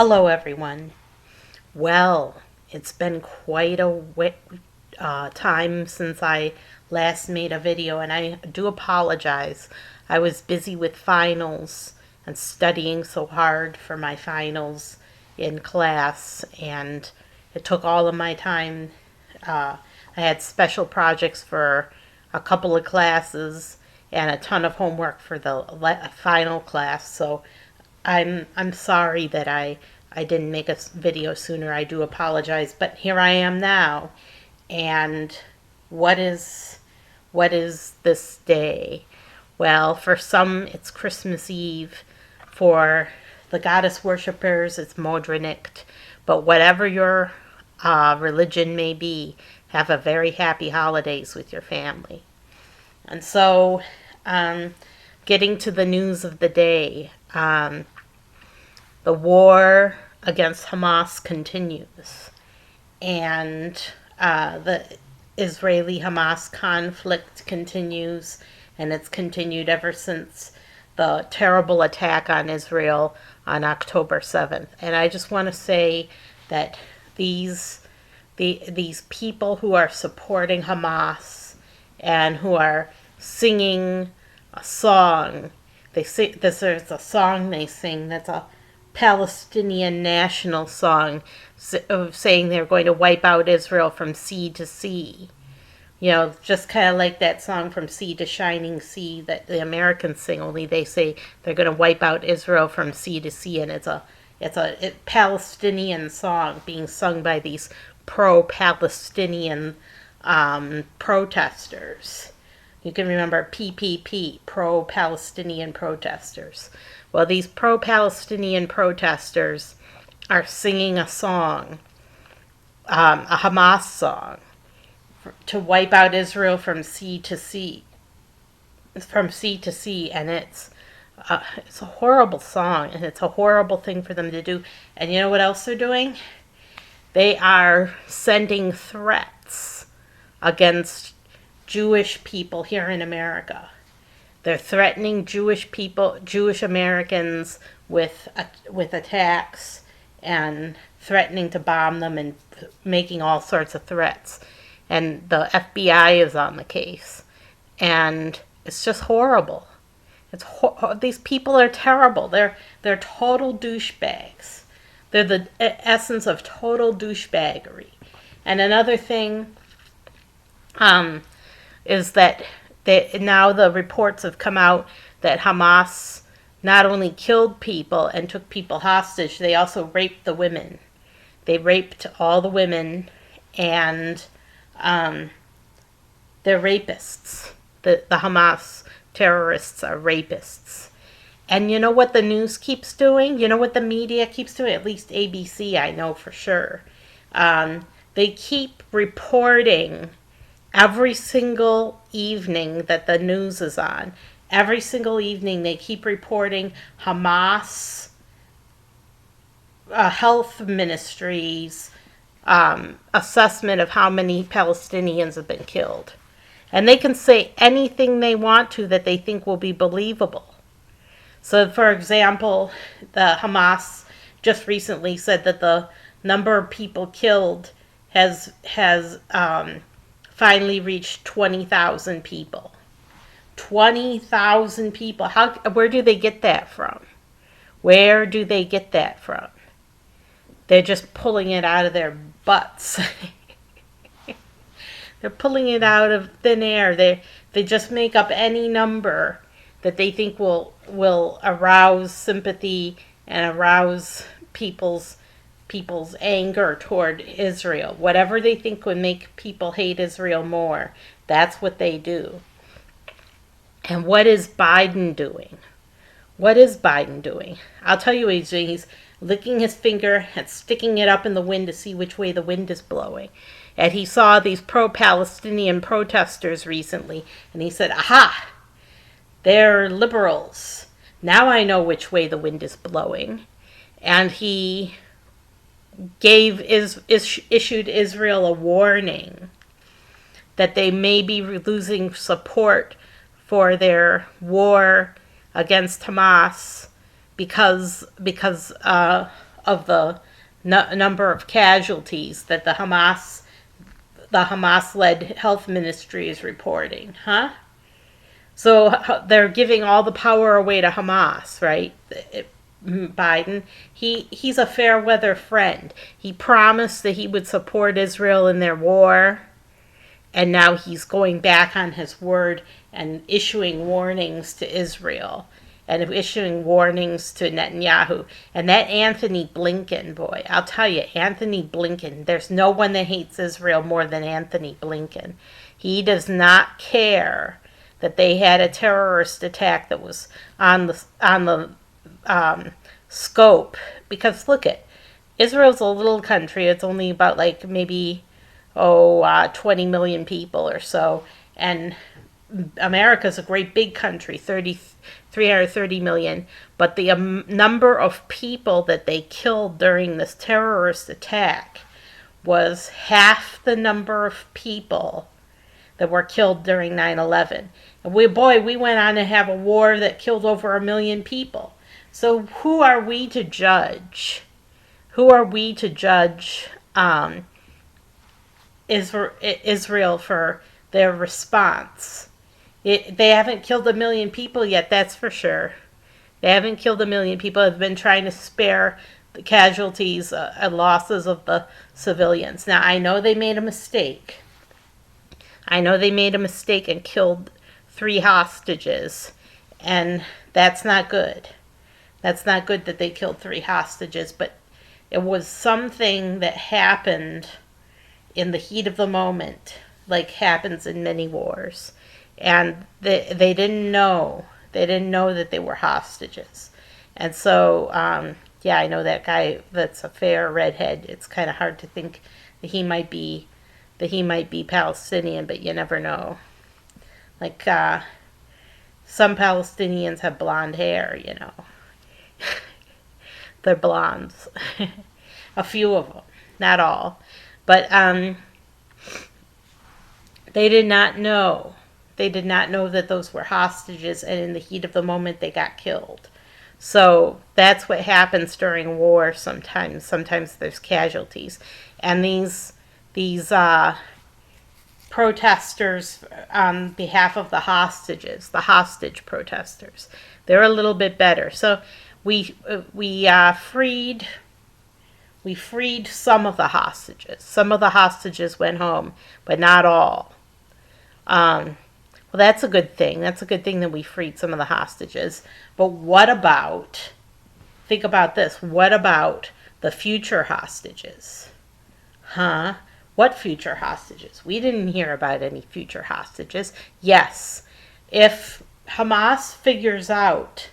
Hello, everyone. Well, it's been quite a time since I last made a video, and I do apologize. I was busy with finals and studying so hard for my finals in class, and it took all of my time. I had special projects for a couple of classes and a ton of homework for the final class, so I'm sorry that I didn't make a video sooner. I do apologize, but here I am now. And what is what is this day? Well, for some it's Christmas Eve. For the goddess worshippers, it's Modrinicht. But whatever your religion may be, have a very happy holidays with your family. And so, um, getting to the news of the day. The war against Hamas continues, and the Israeli Hamas conflict continues, and it's continued ever since the terrible attack on Israel on October 7th. And I just want to say that these these people who are supporting Hamas and who are singing a song, they sing this is a song they sing that's a Palestinian national song saying they're going to wipe out Israel from sea to sea. You know, just kind of like that song From Sea to Shining Sea that the Americans sing, only they say they're going to wipe out Israel from sea to sea, and it's a Palestinian song being sung by these pro-Palestinian protesters. You can remember PPP, pro-Palestinian protesters. Well, these pro-Palestinian protesters are singing a song, a Hamas song, to wipe out Israel from sea to sea, and it's a horrible song, and it's a horrible thing for them to do. And you know what else they're doing? They are sending threats against Jewish people here in America. They're threatening Jewish people, Jewish Americans, with attacks and threatening to bomb them and making all sorts of threats. And the FBI is on the case, and it's just horrible. These people are terrible. They're total douchebags. They're the essence of total douchebaggery. And another thing is that now the reports have come out that Hamas not only killed people and took people hostage, they also raped the women. They raped all the women, and they're rapists. The Hamas terrorists are rapists. And you know what the news keeps doing? You know what the media keeps doing? At least ABC, I know for sure. They keep reporting every single evening that the news is on. Every single evening they keep reporting Hamas health ministries assessment of how many Palestinians have been killed. And they can say anything they want to that they think will be believable. So, for example, the Hamas just recently said that the number of people killed has finally reached 20,000 people. 20,000 people. Where do they get that from? Where do they get that from? They're just pulling it out of their butts. They're pulling it out of thin air. They just make up any number that they think will arouse sympathy and arouse people's anger toward Israel. Whatever they think would make people hate Israel more, that's what they do. And what is Biden doing? What is Biden doing? I'll tell you what he's doing. He's licking his finger and sticking it up in the wind to see which way the wind is blowing. And he saw these pro-Palestinian protesters recently, and he said, aha, they're liberals. Now I know which way the wind is blowing. And he issued Israel a warning that they may be losing support for their war against Hamas because of the number of casualties that the Hamas-led health ministry is reporting, huh? So they're giving all the power away to Hamas, right? Biden, he's a fair weather friend. He promised that he would support Israel in their war, and now he's going back on his word and issuing warnings to Israel and issuing warnings to Netanyahu. And that Anthony Blinken, boy, I'll tell you, Anthony Blinken, there's no one that hates Israel more than Anthony Blinken. He does not care that they had a terrorist attack that was on the scope. Because look at Israel's a little country. It's only about like maybe 20 million people or so, and America's a great big country, 330 million, but the number of people that they killed during this terrorist attack was half the number of people that were killed during 9/11. And we went on to have a war that killed over 1 million people. So who are we to judge? Who are we to judge Israel for their response? They haven't killed 1 million people yet, that's for sure. They haven't killed 1 million people. They've been trying to spare the casualties and losses of the civilians. Now, I know they made a mistake. I know they made a mistake and killed 3 hostages, and that's not good. That's not good that they killed 3 hostages, but it was something that happened in the heat of the moment, like happens in many wars. And they didn't know. They didn't know that they were hostages. And so, yeah, I know that guy that's a fair redhead. It's kind of hard to think that he might be Palestinian, but you never know. Like, some Palestinians have blonde hair, you know. They're blondes. A few of them, not all. But they did not know. They did not know that those were hostages, and in the heat of the moment, they got killed. So that's what happens during war sometimes. Sometimes there's casualties. And these protesters on behalf of the hostages, the hostage protesters, they're a little bit better. So we freed some of the hostages. Some of the hostages went home, but not all. Well, that's a good thing. That's a good thing that we freed some of the hostages. But what about, think about this, what about the future hostages? Huh? What future hostages? We didn't hear about any future hostages. Yes, if Hamas figures out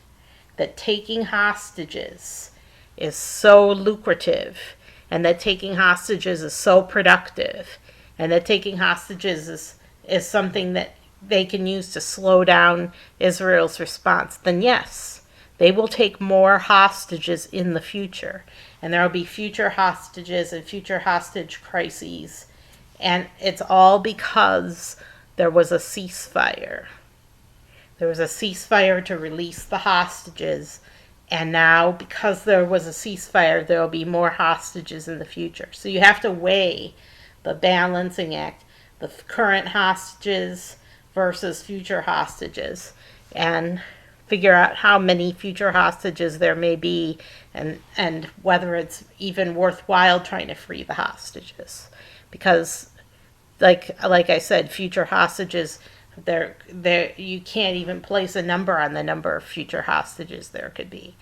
that taking hostages is so lucrative, and that taking hostages is so productive, and that taking hostages is something that they can use to slow down Israel's response, then yes, they will take more hostages in the future. And there will be future hostages and future hostage crises. And it's all because there was a ceasefire. There was a ceasefire to release the hostages. And now, because there was a ceasefire, there will be more hostages in the future. So you have to weigh the balancing act, the current hostages versus future hostages, and figure out how many future hostages there may be, and whether it's even worthwhile trying to free the hostages. Because like I said, future hostages, there you can't even place a number on the number of future hostages there could be.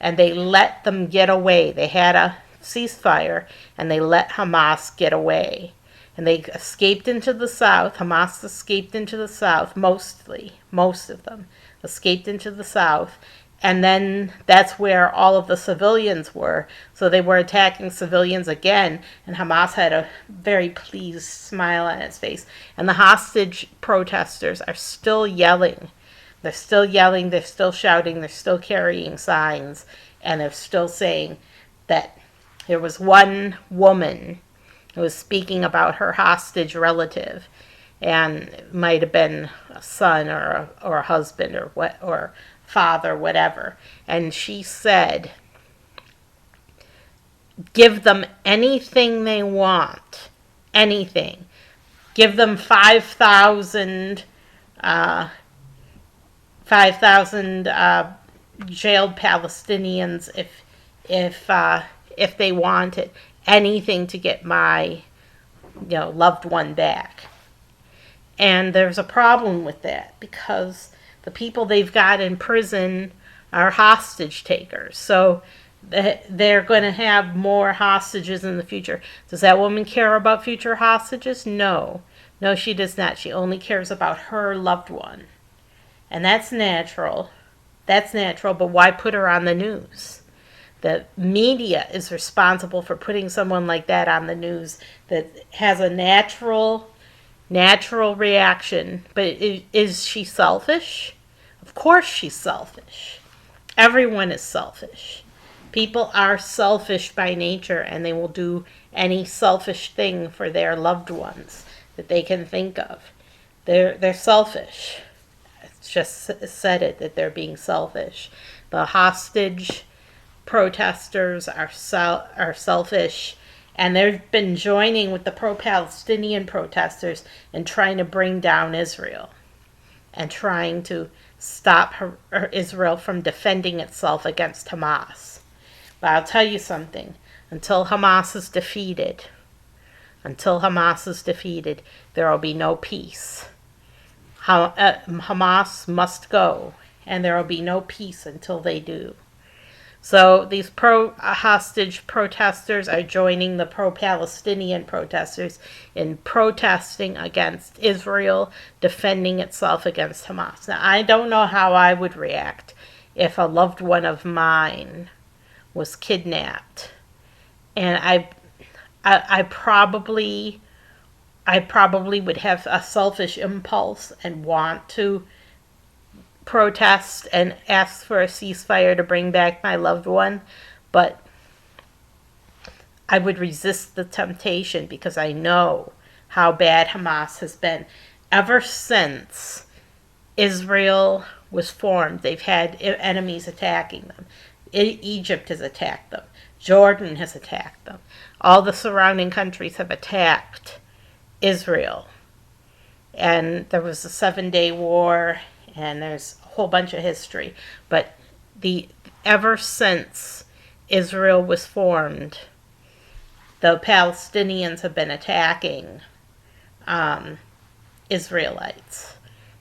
And they let them get away. They had a ceasefire and they let Hamas get away. And they escaped into the south. Hamas escaped into the south, most of them escaped into the south. And then that's where all of the civilians were. So they were attacking civilians again. And Hamas had a very pleased smile on its face. And the hostage protesters are still yelling. They're still yelling, they're still shouting, they're still carrying signs. And they're still saying that there was one woman who was speaking about her hostage relative, and it might have been a son or a husband or father, whatever. And she said give them anything they want, anything. Give them 5,000 jailed Palestinians if they wanted anything to get my loved one back. And there's a problem with that because the people they've got in prison are hostage takers. So they're going to have more hostages in the future. Does that woman care about future hostages? No. No, she does not. She only cares about her loved one. And that's natural. That's natural, but why put her on the news? The media is responsible for putting someone like that on the news that has a natural reaction. But is she selfish? Of course she's selfish. Everyone is selfish. People are selfish by nature, and they will do any selfish thing for their loved ones that they can think of. They're selfish. It's just said it, that they're being selfish. The hostage protesters are selfish, and they've been joining with the pro-Palestinian protesters in trying to bring down Israel and trying to stop Israel from defending itself against Hamas. But I'll tell you something. Until Hamas is defeated, there will be no peace. Hamas must go, and there will be no peace until they do. So these pro-hostage protesters are joining the pro-Palestinian protesters in protesting against Israel defending itself against Hamas. Now, I don't know how I would react if a loved one of mine was kidnapped, and I probably would have a selfish impulse and want to protest and ask for a ceasefire to bring back my loved one, but I would resist the temptation because I know how bad Hamas has been. Ever since Israel was formed, they've had enemies attacking them. Egypt has attacked them. Jordan has attacked them. All the surrounding countries have attacked Israel. And there was a 7-day war, and there's a whole bunch of history. But ever since Israel was formed, the Palestinians have been attacking Israelites.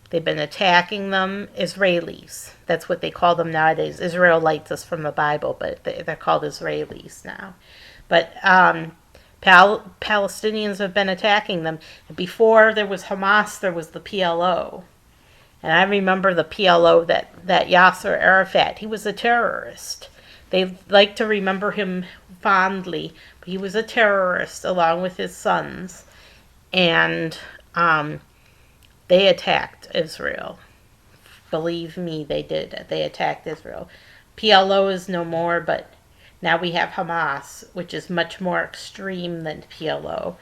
They've been attacking them, Israelis. That's what they call them nowadays. Israelites is from the Bible, but they're called Israelis now. But Palestinians have been attacking them. Before there was Hamas, there was the PLO. And I remember the PLO, that Yasser Arafat, he was a terrorist. They like to remember him fondly, but he was a terrorist along with his sons. And they attacked Israel. Believe me, they did. They attacked Israel. PLO is no more, but now we have Hamas, which is much more extreme than PLO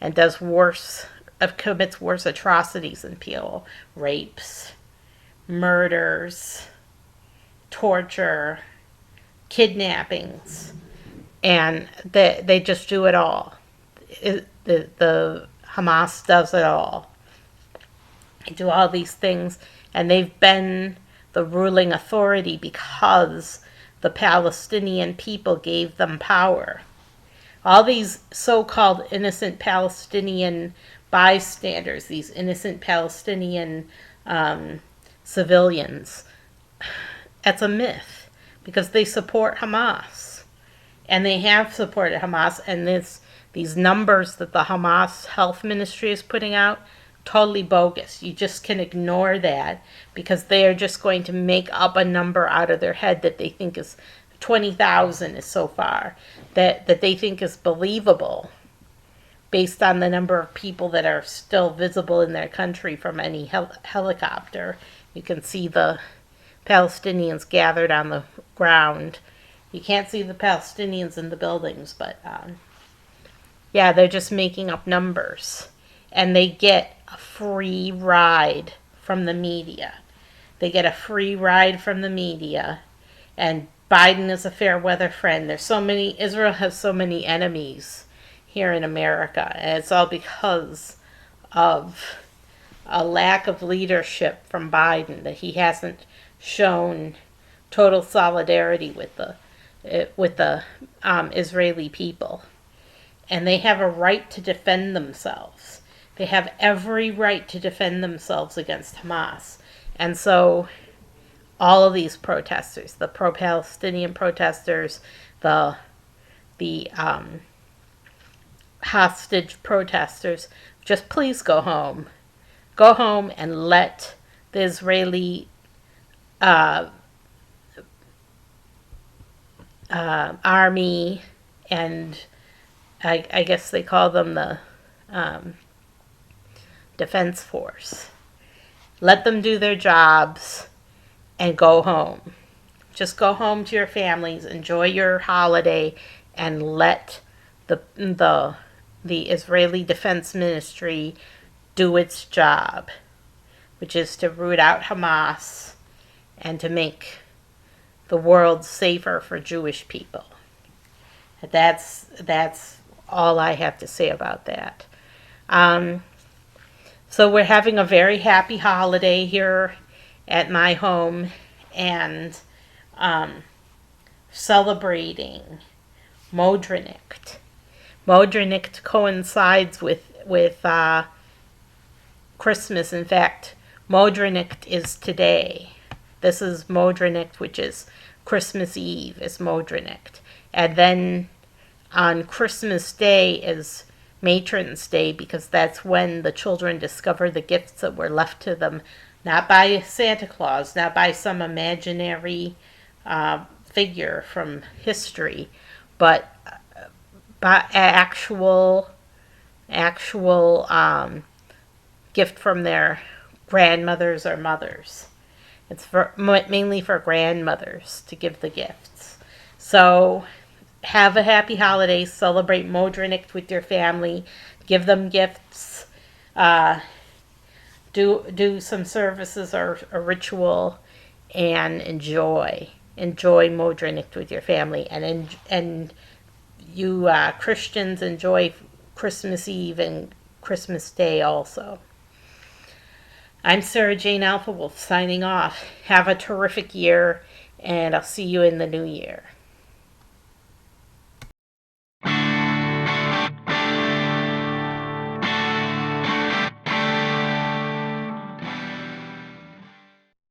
and commits worse atrocities than PLO. Rapes, murders, torture, kidnappings, and they just do it all. The Hamas does it all. They do all these things, and they've been the ruling authority because the Palestinian people gave them power. All these so-called innocent Palestinian bystanders, these innocent Palestinian civilians, that's a myth because they support Hamas. And they have supported Hamas, and these numbers that the Hamas health ministry is putting out, totally bogus. You just can ignore that because they are just going to make up a number out of their head that they think is 20,000 is so far, that they think is believable based on the number of people that are still visible in their country from any helicopter. You can see the Palestinians gathered on the ground. You can't see the Palestinians in the buildings, but yeah, they're just making up numbers. And they get a free ride from the media. They get a free ride from the media. And Biden is a fair weather friend. Israel has so many enemies here in America, and it's all because of a lack of leadership from Biden, that he hasn't shown total solidarity with the Israeli people, and they have a right to defend themselves. They have every right to defend themselves against Hamas, and so all of these protesters, the pro-Palestinian protesters, the hostage protesters, just please go home. Go home and let the Israeli uh, army, and I guess they call them the um, defense force. Let them do their jobs and go home. Just go home to your families, enjoy your holiday, and let the Israeli Defense Ministry do its job, which is to root out Hamas and to make the world safer for Jewish people. That's all I have to say about that. So we're having a very happy holiday here at my home, and celebrating Modrinicht. Modrinicht coincides with Christmas. In fact, Modrinicht is today. This is Modrinicht, which is Christmas Eve, is Modrinicht. And then on Christmas Day is Matron's Day, because that's when the children discover the gifts that were left to them, not by Santa Claus, not by some imaginary figure from history, but by actual gift from their grandmothers or mothers. It's mainly for grandmothers to give the gifts. So have a happy holiday. Celebrate Modrinicht with your family. Give them gifts. Do some services or a ritual, and enjoy Modrinicht with your family. And you Christians, enjoy Christmas Eve and Christmas Day also. I'm Sarah Jane Alpha Wolf signing off. Have a terrific year, and I'll see you in the new year.